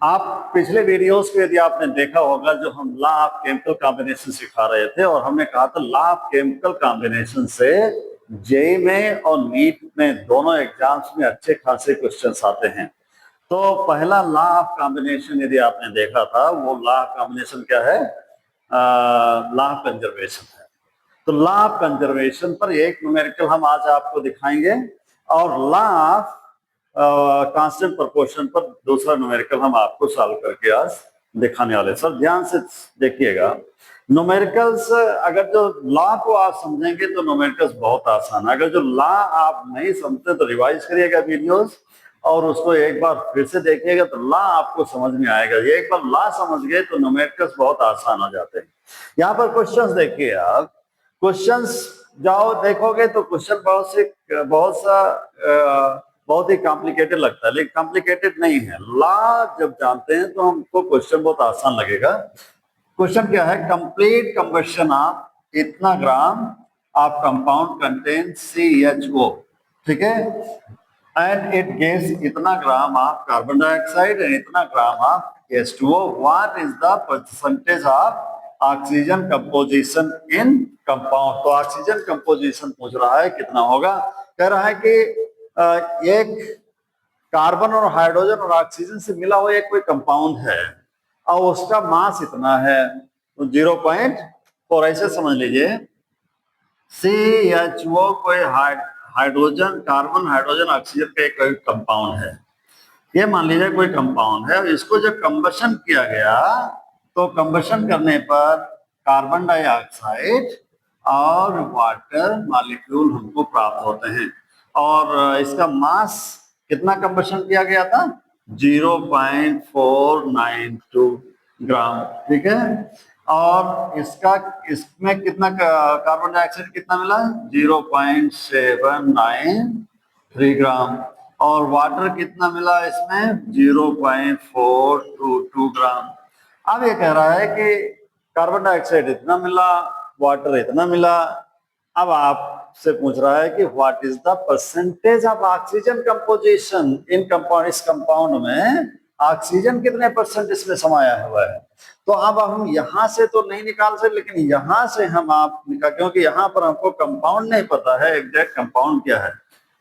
आप पिछले वीडियोस को यदि आपने देखा होगा, जो हम लॉ ऑफ केमिकल कॉम्बिनेशन सिखा रहे थे, और हमने कहा था लॉ ऑफ केमिकल कॉम्बिनेशन से जेईई में और नीट में दोनों एग्जाम्स में अच्छे खासे क्वेश्चंस आते हैं। तो पहला लॉ ऑफ कॉम्बिनेशन यदि आपने देखा था, वो लॉ ऑफ कॉम्बिनेशन क्या है? लॉ ऑफ कंजर्वेशन है। तो लॉ ऑफ कंजर्वेशन पर एक न्यूमेरिकल हम आज आपको दिखाएंगे, और लॉ ऑफ कांस्टेंट प्रोपोर्शन पर दूसरा न्यूमेरिकल हम आपको सॉल्व करके आज दिखाने वाले। सर ध्यान से देखिएगा, न्यूमेरिकल्स अगर जो लॉ को आप समझेंगे तो न्यूमेरिकल्स बहुत आसान है। अगर जो लॉ आप नहीं समझते तो रिवाइज करिएगा वीडियोस, और उसको एक बार फिर से देखिएगा तो लॉ आपको समझ में आएगा। एक बार लॉ समझ गए तो न्यूमेरिकल्स बहुत आसान हो जाते हैं। यहाँ पर क्वेश्चंस देखिए आप, क्वेश्चंस जाओ देखोगे तो क्वेश्चन बहुत ही कॉम्प्लिकेटेड लगता है, लेकिन कॉम्प्लिकेटेड नहीं है। लॉ जब जानते हैं तो हमको क्वेश्चन बहुत आसान लगेगा। क्वेश्चन क्या है? कंप्लीट कंबशन ऑफ इतना gram of compound contain CHO, ठीक है, एंड इट गिव्स इतना gram of carbon dioxide and इतना gram of H2O। What is the percentage of oxygen composition in compound? तो ऑक्सीजन कंपोजिशन पूछ रहा है, कितना होगा? कह रहा है कि एक कार्बन और हाइड्रोजन और ऑक्सीजन से मिला हुआ एक कोई कंपाउंड है और उसका मास इतना है, तो 0.4 ऐसे समझ लीजिए। CHO कोई हाइड्रोजन, कार्बन, हाइड्रोजन, ऑक्सीजन का एक कोई कंपाउंड है। ये मान लीजिए कोई कंपाउंड है, इसको जब कंबशन किया गया तो कंबशन करने पर कार्बन डाइऑक्साइड और वाटर मॉलिक्यूल हमको प्राप्त होते हैं, और इसका मास कितना कंबशन किया गया था? 0.492 ग्राम, ठीक है। और इसमें कितना कार्बन डाइऑक्साइड कितना मिला? 0.793 ग्राम, और वाटर कितना मिला इसमें? 0.422 ग्राम। अब ये कह रहा है कि कार्बन डाइऑक्साइड इतना मिला, वाटर इतना मिला। अब आपसे पूछ रहा है कि what is the percentage of oxygen composition in compound? इस कंपाउंड में ऑक्सीजन कितने परसेंट इसमें समाया हुआ है? तो अब हम यहां से तो नहीं निकाल सकते, लेकिन यहां से हम आप निकाल, क्योंकि यहां पर हमको कंपाउंड नहीं पता है एग्जैक्ट कंपाउंड क्या है,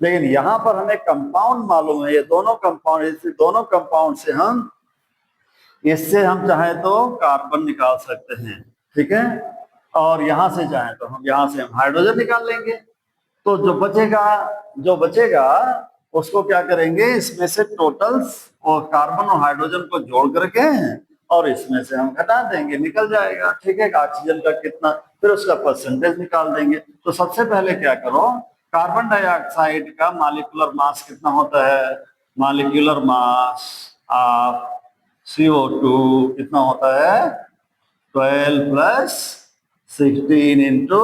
लेकिन यहां पर हमें कंपाउंड मालूम है। ये दोनों कंपाउंड से हम इससे हम चाहे तो कार्बन निकाल सकते हैं, ठीक है, और यहां से चाहे तो हम हाइड्रोजन निकाल लेंगे। तो जो बचेगा उसको क्या करेंगे? इसमें से टोटल्स और कार्बन और हाइड्रोजन को जोड़ करके और इसमें से हम घटा देंगे, निकल जाएगा, ठीक है। ऑक्सीजन का कितना, फिर उसका परसेंटेज निकाल देंगे। तो सबसे पहले क्या करो, कार्बन डाइऑक्साइड का मॉलिक्यूलर मास कितना होता है? मॉलिक्यूलर मास ऑफ CO2 कितना होता है? 12 प्लस 16 इंटू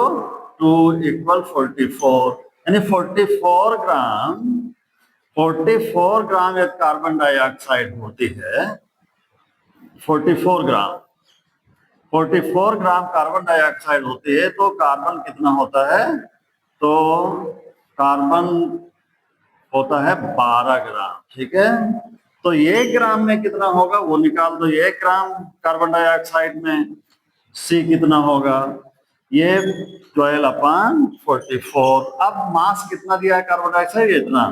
2 इक्वल 44, यानी 44 ग्राम एक कार्बन डाइऑक्साइड होती है। 44 ग्राम कार्बन डाइऑक्साइड होती है। तो कार्बन कितना होता है? तो कार्बन होता है 12 ग्राम, ठीक है। तो 1 ग्राम में कितना होगा वो निकाल दो। 1 ग्राम कार्बन डाइऑक्साइड में C कितना होगा? ये 12/44। अब मास कितना दिया है कार्बन डाइऑक्साइड? इतना।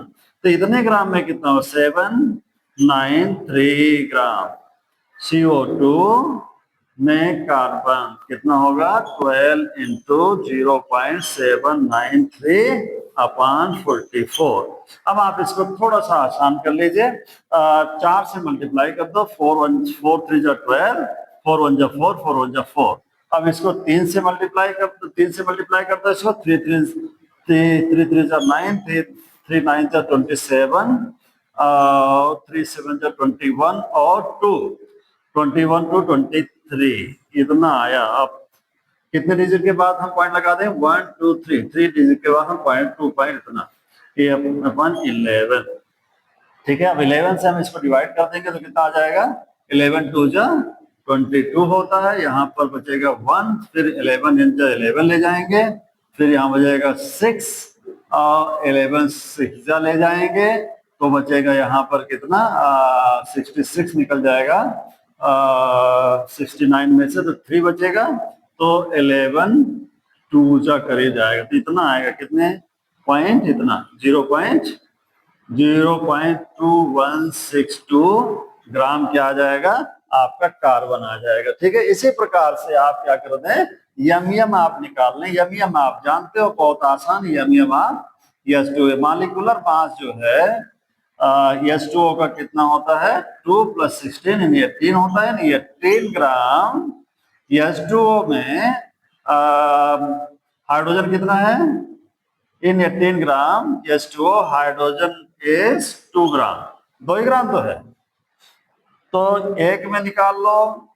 तो इतने ग्राम में कितना हो? 793 ग्राम। CO2 में कार्बन कितना होगा? 12 इंटू 0.793/44। अब आप इसको थोड़ा सा आसान कर लीजिए, 4 से मल्टीप्लाई कर दो। 4 3 जा 12, 4 1 जा 4, 4 1 जा 4। अब इसको 3 से मल्टीप्लाई कर दो, इसको 3 3 जा 9, 3 9 जा 27, 3 7 जा 21 और 21 to 23 इतना आया। अब कितने डिजिट के बाद हम पॉइंट लगा दें? 1 2 3 डिजिट के बाद हम पॉइंट 2 पॉइंट इतना, ये अपन 11, ठीक है। अब 11 से हम इसको डिवाइड कर देंगे तो कितना आ जाएगा? 11 2 जा 22 होता है। यहाँ पर बचेगा 1, फिर 11 इंटू 11 ले जाएंगे, फिर यहाँ बचेगा 6 और 11 6 जा ले जाएंगे, तो बचेगा यहाँ पर कितना 66 निकल जाएगा 69 में से, तो 3 बचेगा, तो 11 2 जा करे जाएगा, तो इतना आएगा, कितने पॉइंट, इतना 0.2162 ग्राम क्या आ जाएगा, आपका कार्बन आ जाएगा। ठीक है, इसी प्रकार से आप क्या कर दें, यम आप निकाल लें। यम आप जानते हो, बहुत आसान। यम आप H2O मॉलिक्यूलर मास जो है H2O का कितना होता है, 2 + 16 यानी 18 होता है। 18 ग्राम H2O में हाइड्रोजन कितना है, इन 18 ग्राम H2O हाइड्रोजन इज 2 ग्राम, 2 ही ग्राम तो है, तो एक में निकाल लो,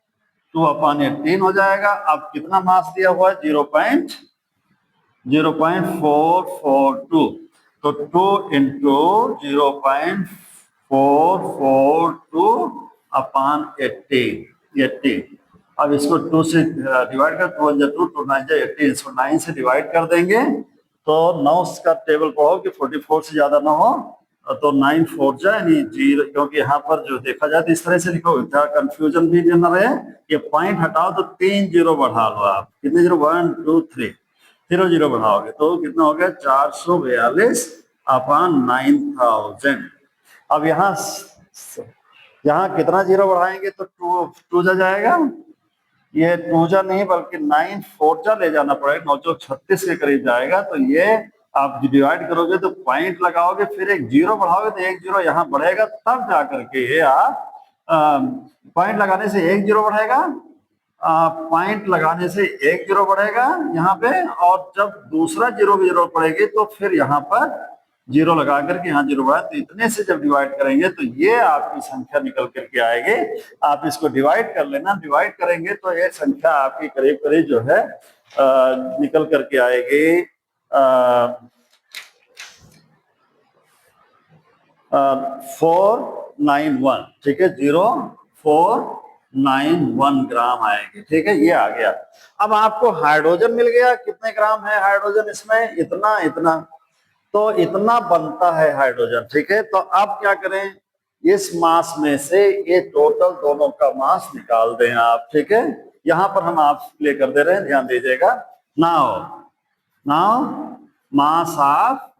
2/18 हो जाएगा। अब कितना मास दिया हुआ है, 0.0442, तो 2 × 0.442/18। अब इसको 2 से डिवाइड कर, 2 × 2 2 9 18, इसको 9 से डिवाइड कर देंगे, तो 9 का टेबल पढ़ो कि 44 से ज्यादा ना हो, तो 9 4 जा यानी 0, क्योंकि यहाँ पर जो देखा जाए तो इस तरह से लिखो, कंफ्यूजन भी न रहे। ये पॉइंट हटाओ तो 3 0 बढ़ा लो आप, कितने 0, 1 2 3, 0 0 बढ़ाओगे तो कितना हो गया, 442/9000। अब यहाँ कितना 0 बढ़ाएंगे तो 2 जा जाएगा, ये 2 जा नहीं बल्कि 9 4 जा ले जाना पड़ेगा, 9 चौक 36 के करीब जाएगा। तो ये आप डिवाइड करोगे तो पॉइंट लगाओगे, फिर एक 0 बढ़ाओगे तो 1 0 यहाँ बढ़ेगा, तब जाकर के ये आप पॉइंट लगाने से 1 0 बढ़ेगा, पॉइंट लगाने से 1 0 बढ़ेगा यहाँ पे, और जब दूसरा 0 की जरूरत पड़ेगी तो फिर यहाँ पर 0 लगा करके यहाँ 0 बढ़ा, तो इतने से जब डिवाइड करेंगे तो ये आपकी संख्या निकल करके आएगी। आप इसको डिवाइड कर लेना, डिवाइड करेंगे तो ये संख्या आपकी करीब करीब जो है निकल करके आएगी 491। ठीक है, 0491 ग्राम आएगी। ठीक है, ये आ गया। अब आपको हाइड्रोजन मिल गया, कितने ग्राम है हाइड्रोजन इसमें, इतना इतना, तो इतना बनता है हाइड्रोजन। ठीक है, तो अब क्या करें, इस मास में से ये टोटल दोनों का मास निकाल दें आप। ठीक है, यहां पर हम आप प्ले कर दे रहे हैं, ध्यान दीजिएगा। Now mass of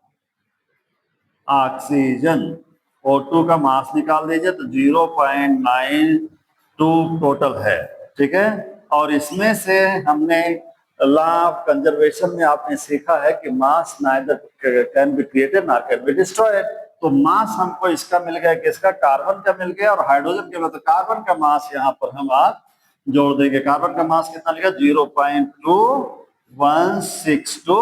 oxygen, O2 का मास निकाल दीजिए, तो 0.92 टोटल है। ठीक है, और इसमें से हमने लॉ ऑफ कंजर्वेशन में आपने सीखा है कि mass neither can be created nor can be destroyed. तो मास हमको इसका मिल गया, किसका, कार्बन का मिल गया, और हाइड्रोजन के, तो कार्बन का मास यहाँ पर हम आप जोड़ देंगे। कार्बन का मास कितना लिखा, 0.2162,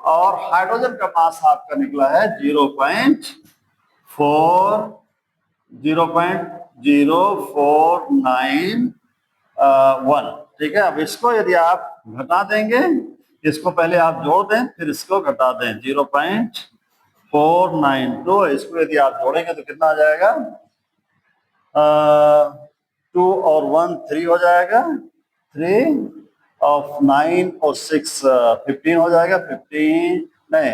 और हाइड्रोजन का मास आपका निकला है 0.0491। ठीक है, अब इसको यदि आप घटा देंगे, इसको पहले आप जोड़ दें फिर इसको घटा दें, 0.492, इसको यदि आप जोड़ेंगे तो कितना आ जाएगा, 2 और 1 3 हो जाएगा, 3 और 9 और 6 15 हो जाएगा, 15 नहीं,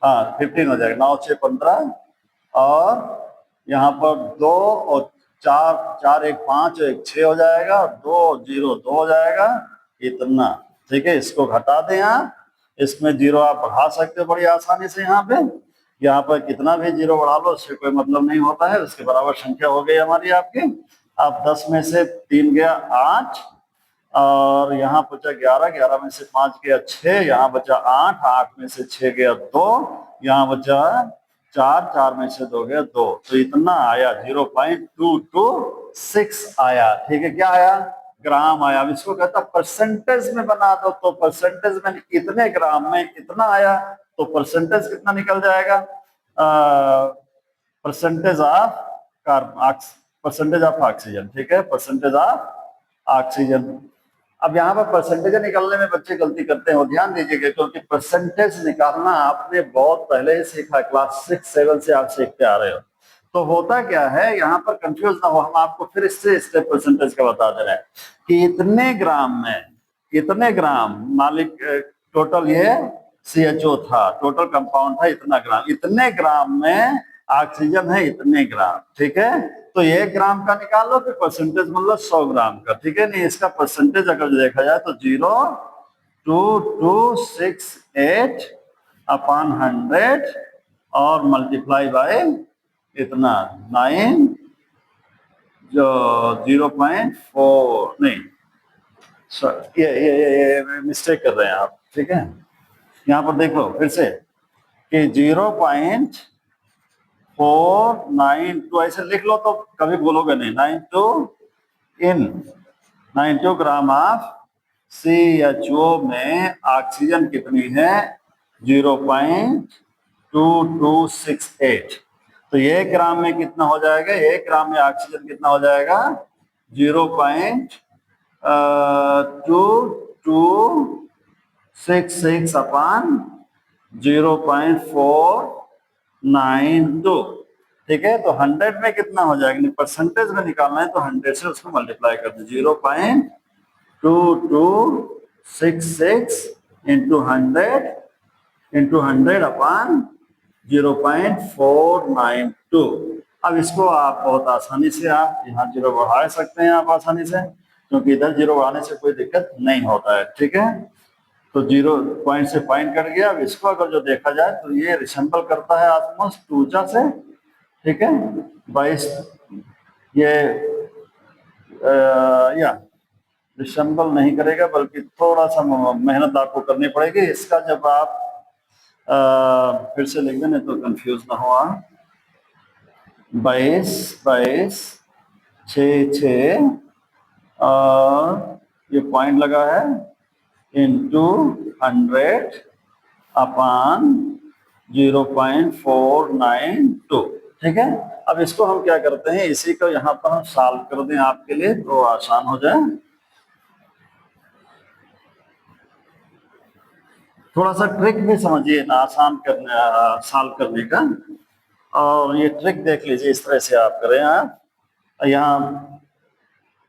हाँ 15 हो जाएगा, 9 6 15, और यहाँ पर 2 और 4 4 1 5 1 6 हो जाएगा, 2 0 2 हो जाएगा, इतना। ठीक है, इसको घटा दें आप, इसमें 0 आप बढ़ा सकते हो बड़ी आसानी से। यहाँ पर कितना भी 0 बढ़ा लो उससे कोई मतलब नहीं होता है, उसके बराबर संख्या हो गई हमारी आपकी। अब 10 में से 3 गया 8, और यहाँ बचा 11, 11 में से 5 गया 6, यहाँ बचा 8, 8 में से 6 गया 2, यहाँ बचा 4, 4 में से 2 गया 2, तो इतना आया 0.226 आया। ठीक है, क्या आया, ग्राम आया। अब इसको कहता परसेंटेज में बना दो, तो परसेंटेज में इतने ग्राम में इतना आया, तो परसेंटेज कितना निकल जाएगा, परसेंटेज ऑफ ऑक्सीजन। ठीक है, परसेंटेज ऑफ ऑक्सीजन। अब यहाँ पर परसेंटेज निकालने में बच्चे गलती करते हैं, ध्यान दीजिएगा, क्योंकि परसेंटेज निकालना आपने बहुत पहले ही सीखा, क्लास 6 7 से आप सीखते आ रहे हो। तो होता क्या है, यहाँ पर कंफ्यूज ना हो, हम आपको फिर इससे स्टेप परसेंटेज का बता दे रहे हैं कि इतने ग्राम में, इतने ग्राम मालिक टोटल ये CHO था, टोटल कंपाउंड था इतना ग्राम, इतने ग्राम में ऑक्सीजन है इतने ग्राम, ठीक है। तो 1 ग्राम का निकाल लो, फिर परसेंटेज मतलब 100 ग्राम का, ठीक है। नहीं, इसका परसेंटेज अगर देखा जाए तो 0.2268 अपॉन 100 और मल्टीप्लाई बाय इतना 9 जो 0.4 नहीं, ये मिस्टेक कर रहे हैं आप, ठीक है। यहाँ पर देख लो फिर से कि 0.492 ऐसे लिख लो तो कभी बोलोगे नहीं। 92 ग्राम ऑफ CHO में ऑक्सीजन कितनी है? 0.2268। तो 1 ग्राम में कितना हो जाएगा? 1 ग्राम में ऑक्सीजन कितना हो जाएगा? 0.2266 अपॉन 0.492, ठीक है। तो 100 में कितना हो जाएगा? परसेंटेज में निकालना है तो 100 से उसको मल्टीप्लाई कर दो। 0.2266 इंटू 100 अपॉन 0.492। अब इसको आप बहुत आसानी से आप यहाँ 0 बढ़ा सकते हैं आप आसानी से, क्योंकि इधर 0 बढ़ाने से कोई दिक्कत नहीं होता है, ठीक है। तो 0 पॉइंट से पॉइंट कट गया। अब इसको अगर जो देखा जाए तो ये रिसेंबल करता है ऑलमोस्ट 2 से, ठीक है। 22 ये या रिसेंबल नहीं करेगा, बल्कि थोड़ा सा मेहनत आपको करनी पड़ेगी। इसका जब आप फिर से लिख दें तो कंफ्यूज ना हो आप। 22 6 और ये पॉइंट लगा है इंटू 100 अपॉन 0.492, ठीक है। अब इसको हम क्या करते हैं, इसी को यहाँ पर हम सॉल्व कर दें आपके लिए तो आसान हो जाए। थोड़ा सा ट्रिक भी समझिए ना आसान करने सॉल्व करने का, और ये ट्रिक देख लीजिए। इस तरह से आप करें, आप यहाँ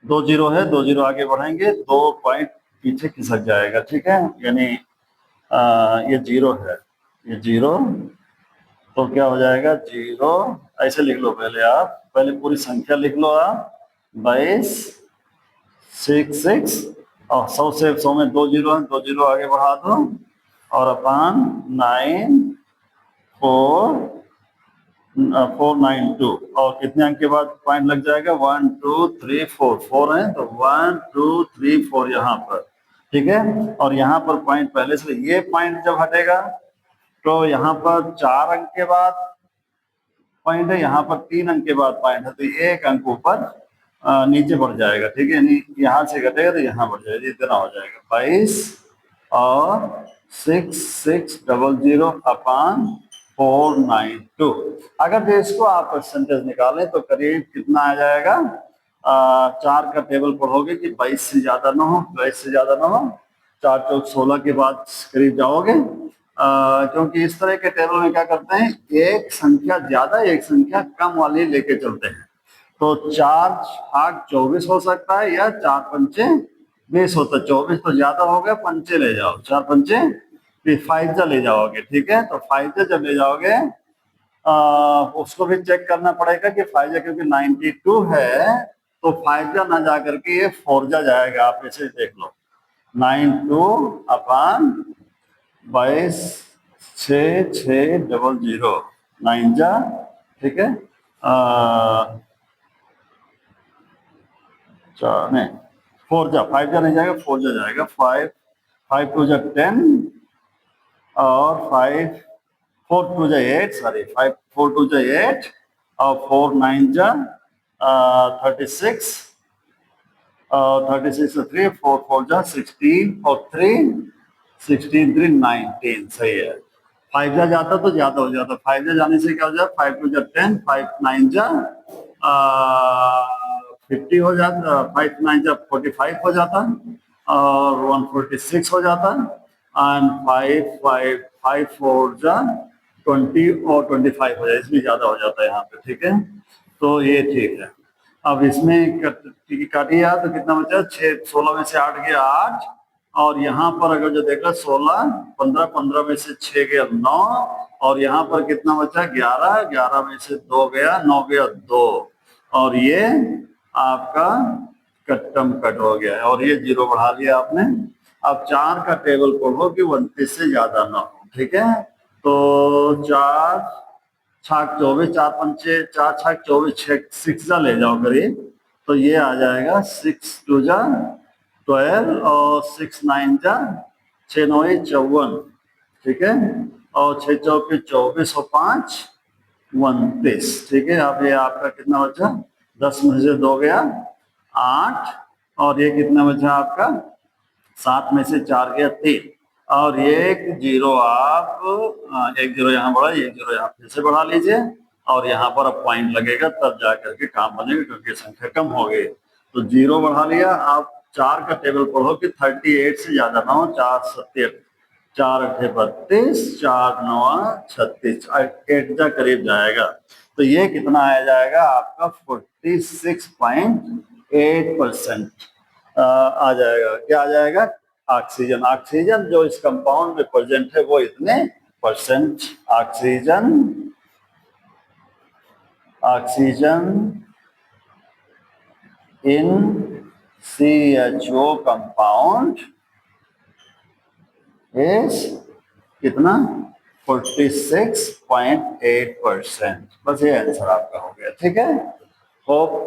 2 0 है, 2 0 आगे बढ़ेंगे, 2 पॉइंट पीछे खिसक जाएगा, ठीक है। यानी ये 0 है, ये 0, तो क्या हो जाएगा? 0 ऐसे लिख लो। पहले पूरी संख्या लिख लो आप। 22 66 और 100 से 100 में 2 0 है, 2 0 आगे बढ़ा दो और अपान 492 और कितने अंक के बाद पॉइंट लग जाएगा? 1 2 3 4 4 है, तो 1 2 3 4 यहाँ पर, ठीक है। और यहाँ पर पॉइंट पहले से, ये पॉइंट जब हटेगा तो यहाँ पर 4 अंक के बाद पॉइंट है, यहाँ पर 3 अंक के बाद पॉइंट है, तो 1 अंक ऊपर नीचे बढ़ जाएगा, ठीक है। यानी यहाँ से घटेगा तो यहाँ बढ़ जाएगा, इतना हो जाएगा 22 और 6600 अपॉन 492। अगर जो इसको आप परसेंटेज निकालें तो करीब कितना आ जाएगा? 4 का टेबल पढ़ोगे कि 22 से ज्यादा ना हो, 22 से ज्यादा ना हो, 4 चौक 16 के बाद करीब जाओगे। क्योंकि इस तरह के टेबल में क्या करते हैं, एक संख्या ज्यादा एक संख्या कम वाली लेके चलते हैं। तो 4 8 24 हो सकता है या 4 पंचे 20 होता है। 24 तो ज्यादा हो गया, पंचे ले जाओ, 4 पंचे 5 ले जाओगे, ठीक है। तो 5 जब ले जाओगे उसको भी चेक करना पड़ेगा कि 5 क्योंकि 92 है तो 5 ना जा करके ये 4 जाएगा। आप इसे देख लो, 92 अपॉन 22 6600 9 जा, ठीक है। नहीं 4 जा, 5 जा नहीं जाएगा, 4 जा जाएगा। 5 2 जा 10 और 4 2 जा 8, सॉरी 4 2 जा 8 और 4 9 जा 36 और 36 3 4 4 जा 16 और 3 16 3 19, सही है। 5 जा जाता तो ज्यादा हो जाता, 5 जा जाने से क्या हो जाता? 5 2 जा 10, 5 9 जा 50 हो जाता, 5 9 जा 45 हो जाता और 146 हो जाता एंड 5 4 जा 20 और 25 हो जाए, इसमें ज्यादा हो जाता है यहाँ पे, ठीक है। तो ये ठीक है। अब इसमें काटिए तो कितना बचा? 6 16 में से 8 गया 8 और यहाँ पर अगर जो देखा 16, 15, 15 में से 6 गया 9, और यहाँ पर कितना बचा 11, 11 में से 2 गया 9 गया 2, और ये आपका कट्टम कट हो गया है और ये 0 बढ़ा लिया आपने। अब 4 का टेबल पढ़ो कि 29 से ज्यादा ना हो, ठीक है। तो 4 छाक 24, 4 पंचे 4 छाक 24, 6 जा ले जाओ करीब, तो ये आ जाएगा 6 2 जा 12 और 6 9 जा 6 9 54, ठीक है। और 6 चौके 24 और 5 29, ठीक है। अब ये आपका कितना बचा, 10 में से 2 गया 8, और ये कितना बचा आपका 7 में से 4 गया 3, और एक 0 आप एक 0 यहाँ बढ़ा, एक 0 यहाँ फिर से बढ़ा लीजिए, और यहाँ पर अब पॉइंट लगेगा तब जाकर के काम बनेगा क्योंकि संख्या कम हो गई। तो 0 बढ़ा लिया। आप 4 का टेबल पढ़ो कि 38 से ज्यादा ना हो। 4 7 4 8 32, 4 9 36, 8 जा करीब जाएगा। तो ये कितना आ जाएगा आपका 46.8% आ जाएगा। क्या आ जाएगा, ऑक्सीजन। ऑक्सीजन जो इस कंपाउंड में प्रेजेंट है वो इतने percent oxygen, oxygen in CHO compound is कितना 46.8%। बस ये आंसर आपका हो गया, ठीक है। होप